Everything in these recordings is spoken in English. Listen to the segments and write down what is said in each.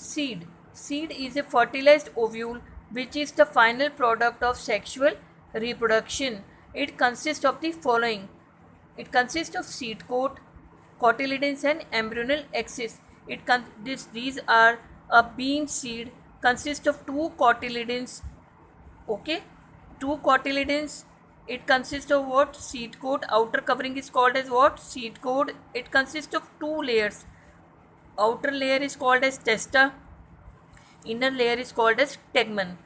Seed. Seed is a fertilized ovule which is the final product of sexual reproduction. It consists of the following. It consists of seed coat, cotyledons and embryonal axis. These are a bean seed consists of two cotyledons. Okay, two cotyledons. It consists of what? Seed coat. Outer covering is called as what? Seed coat. It consists of two layers. Outer layer is called as testa. Inner layer is called as tegmen.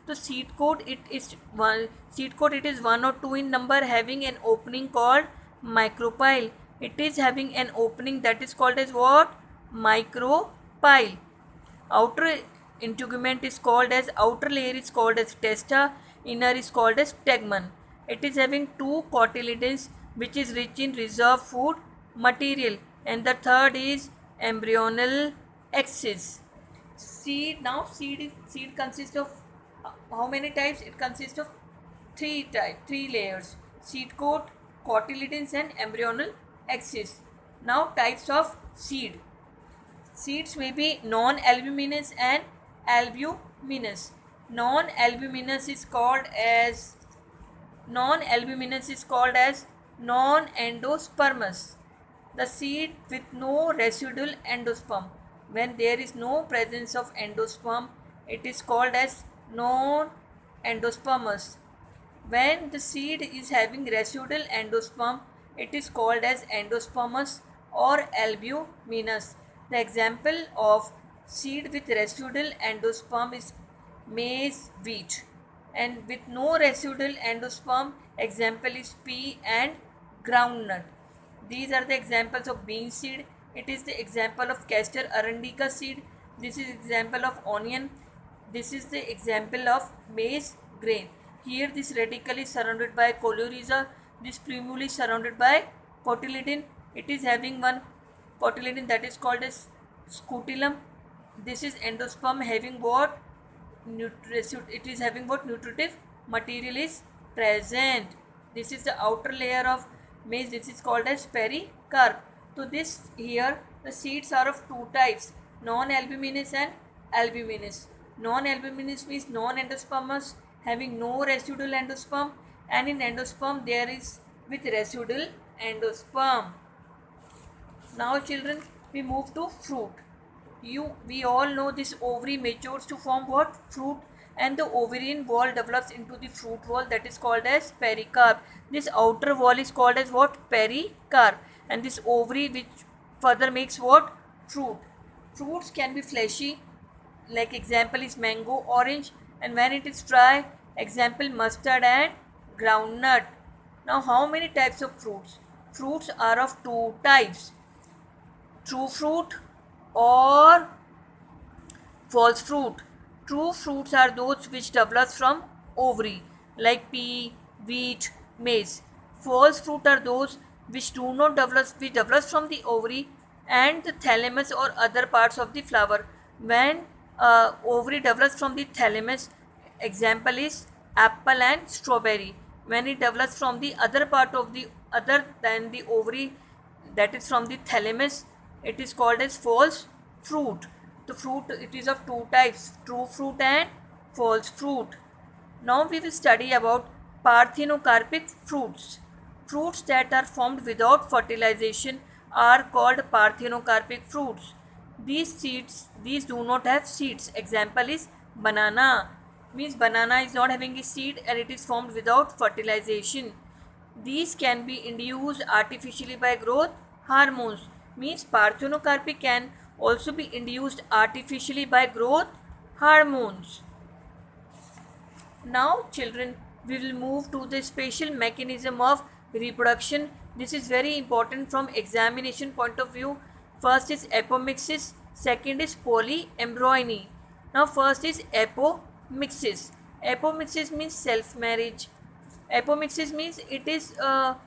So seed coat it is one. Seed coat it is one or two in number, having an opening called micropyle. It is having an opening that is called as what? Micropyle. Outer integument is called as, outer layer is called as testa, inner is called as tegmen. It is having two cotyledons which is rich in reserve food material, and the third is embryonal axis. Seed consists of how many types? It consists of three layers: seed coat, cotyledons and embryonal axis. Now types of seed. Seeds may be non-albuminous and albuminous. Non-albuminous is called as non-endospermous. The seed with no residual endosperm. When there is no presence of endosperm, it is called as non-endospermous. When the seed is having residual endosperm, it is called as endospermous or albuminous. The example of seed with residual endosperm is maize, wheat, and with no residual endosperm, example is pea and groundnut. These are the examples of bean seed. It is the example of castor arandica seed. This is example of onion. This is the example of maize grain. Here this radicle is surrounded by coleorhiza. This plumule is surrounded by cotyledon. It is having one cotyledon that is called as scutellum. This is endosperm having what? It is having what? Nutritive material is present. This is the outer layer of maize. This is called as pericarp. So this here the seeds are of two types: non-albuminous and albuminous. Non-albuminous means non-endospermous, having no residual endosperm, and in endosperm there is with residual endosperm. Now children, we move to fruit. We all know this ovary matures to form what? Fruit, and the ovarian wall develops into the fruit wall that is called as pericarp. This outer wall is called as what? Pericarp, and this ovary which further makes what? Fruit. Fruits can be fleshy, like example is mango, orange, and when it is dry, example mustard and groundnut. Now how many types of fruits? Fruits are of two types: true fruit or false fruit. True fruits are those which develops from ovary, like pea, wheat, maize. False fruit are those which do not develop, which develops from the ovary and the thalamus or other parts of the flower. When ovary develops from the thalamus, example is apple and strawberry. When it develops from the other part of the other than the ovary, that is from the thalamus, it is called as false fruit. The fruit, it is of two types: true fruit and false fruit. Now we will study about parthenocarpic fruits. Fruits that are formed without fertilization are called parthenocarpic fruits. These do not have seeds. Example is banana. Means banana is not having a seed and it is formed without fertilization. These can be induced artificially by growth hormones. Means parthenocarpic can also be induced artificially by growth hormones. Now children, we will move to the special mechanism of reproduction. This is very important from examination point of view. First is apomixis, second is polyembryony. Now first is apomixis. Apomixis means self-marriage. Apomixis means it is a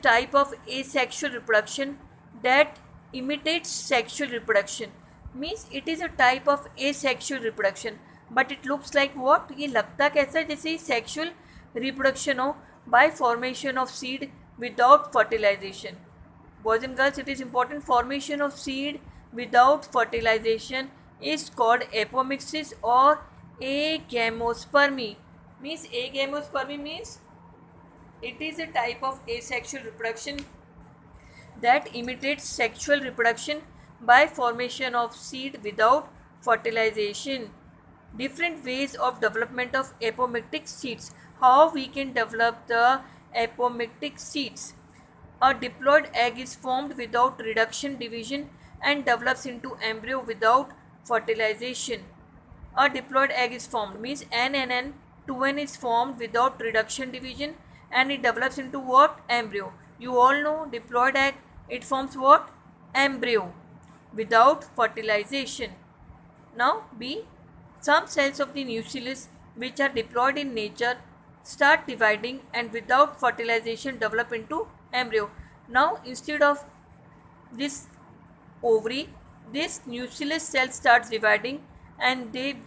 type of asexual reproduction that imitates sexual reproduction. Means it is a type of asexual reproduction, but it looks like what? ये लगता कैसा है जैसे sexual reproduction हो by formation of seed without fertilization. Boys and girls, it is important, formation of seed without fertilization is called apomixis or agamospermy. Means agamospermy means it is a type of asexual reproduction that imitates sexual reproduction by formation of seed without fertilization. Different ways of development of apomictic seeds. How we can develop the apomictic seeds? A diploid egg is formed without reduction division and develops into embryo without fertilization. A diploid egg is formed means NNN 2N is formed without reduction division and it develops into what? Embryo. You all know diploid egg, it forms what? Embryo without fertilization. Now B. Some cells of the nucleus which are diploid in nature start dividing and without fertilization develop into embryo. Now instead of this ovary, this nucleus cell starts dividing and they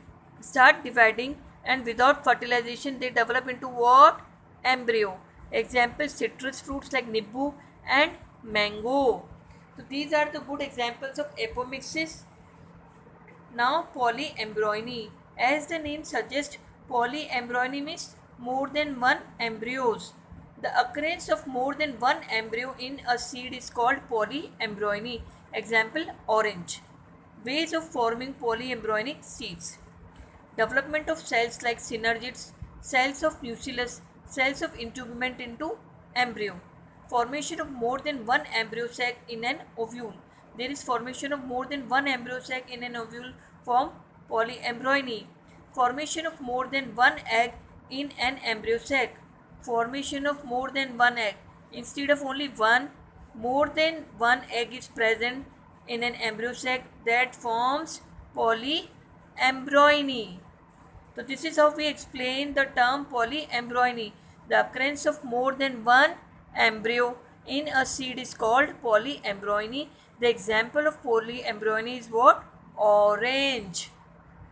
start dividing and without fertilization they develop into what? Embryo. Example, citrus fruits like nibbu and mango. So these are the good examples of apomixis. Now polyembryony. As the name suggests, polyembryony means more than one embryos. The occurrence of more than one embryo in a seed is called polyembryony. Example, orange. Ways of forming polyembryonic seeds. Development of cells like synergids, cells of nucleus, cells of integument into embryo. Formation of more than one embryo sac in an ovule. There is formation of more than one embryo sac in an ovule form polyembryony. Formation of more than one egg in an embryo sac. Formation of more than one egg. Instead of only one, more than one egg is present in an embryo sac that forms polyembryony. So this is how we explain the term polyembryony. The occurrence of more than one embryo in a seed is called polyembryony. The example of polyembryony is what? Orange.